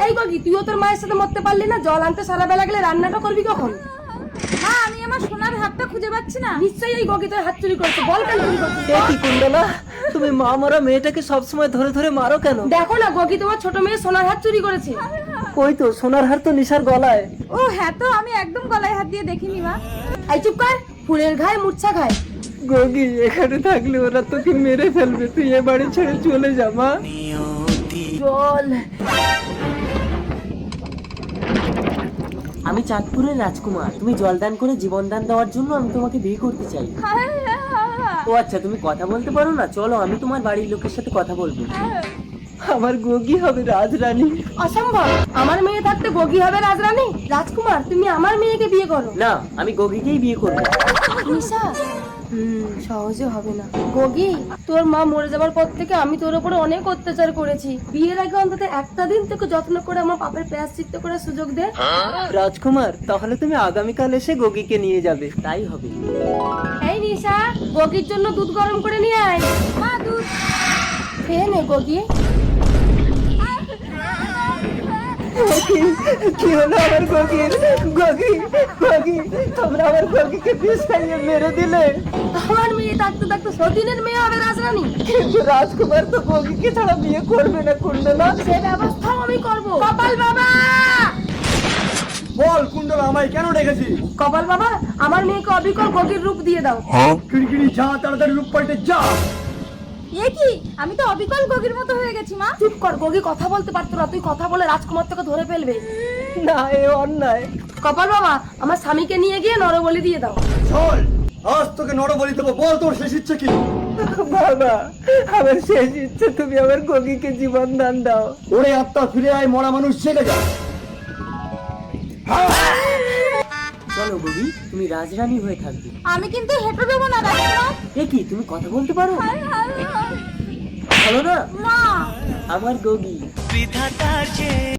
এই গগি, তুইও তোর মায়ের সাথে মরতে পারলি না? জল আনতে সারা বেলা গেলে রান্নাটা করবি কখন? মা, আমি আমার সোনার হাতটা খুঁজে পাচ্ছি না। নিশ্চয়ই এই গগি তোর হাত চুরি করছে। বল কেন চুরি করছিস? এ কি কুণ্ডলা, তুমি মা মরা মেয়েটাকে সবসময় ধরে ধরে মারো কেন? দেখো না, গগি তোমার ছোট মেয়ে সোনার হাত চুরি করেছে। ওই তো সোনার হার তো নিশার গলায়। ও হ্যাঁ, তো আমি একদম গলায় হাত দিয়ে দেখিনি মা। এই চুপ কর, ফুলের ঘায়ে মূর্ছা খায়। গগি, এখানে থাকলে ওরা তোকে মেরে ফেলবে, তুই এ বাড়ি ছেড়ে চলে যা মা। জল। আমি চাঁদপুরের রাজকুমার, তুমি জলদান করে জীবনদান দেওয়ার জন্য আমি তোমাকে বিয়ে করতে চাই। ও আচ্ছা, তুমি কথা বলতে পারো না? চলো আমি তোমার বাড়ির লোকের সাথে কথা বলবো। আমার গগি হবে রাজরানী। অসম্ভব, আমার মেয়ে থাকতে গগি হবে রাজরানী? রাজকুমার, তুমি আমার মেয়েকে বিয়ে করো। না, আমি গগিকেই বিয়ে করবো। নিশা, সহজে হবে না। গগি, তোর মা মরে যাবার পর থেকে আমি তোর উপরে অনেক অত্যাচার করেছি। বিয়ের আগে অন্তত একটা দিন তোকে যত্ন করে আমার পাপের প্রায়শ্চিত্ত করার সুযোগ দে। রাজকুমার, তাহলে তুমি আগামীকাল এসে গগিকে নিয়ে যাবে। তাই হবে। এই নিশা, গগির জন্য দুধ গরম করে নিয়ে আয়। মা, দুধ। খেয়ে নে গগি। কি হলো আমার গগির? গগি, গগি, তোমরা আমার গগিকে বিষ খাইয়ে মেরে দিলে। আমার মেয়ে থাকতে থাকতে সতীনের মেয়ে হবে রাজরানী? কিন্তু রাজকুমার তো গগিকে ছাড়া বিয়ে করবে না কুণ্ডলা। সে ব্যবস্থাও আমি করব। কপাল বাবা, বল কুণ্ডলা, আমায় কেন ডেকেছি? কপাল বাবা, আমার মেয়েকে অবিকল গগির রূপ দিয়ে দাও। কিড়কিড়ি যা, তাড়াতাড়ি রূপ পাল্টে যা। এ কি, আমি তো অবিকল গগির মতো হয়ে গেছি মা। চুপ কর, গগি কথা বলতে পারতো না, তুই কথা বলে রাজকুমার তোকে ধরে ফেলবে। না, এ অন্যায়। কপাল বাবা, আমার স্বামীকে নিয়ে গিয়ে নরবলি দিয়ে দাও। চল, আজ তোকে নরবলি দেবো। বল তোর শেষ ইচ্ছে কি? বাবা, আমার শেষ ইচ্ছে তুমি আমার গগিকে জীবন দান দাও। ওরে আত্মা, ফিরে আয়, মরা মানুষ জেগে যা। চলো গগি, তুমি রাজরানী হয়ে থাকবে। আমি কিন্তু হেঁটে দেবো না রাজকুমার। এ কি, তুমি কথা বলতে পারো? ভালো না মা, আমার গগি।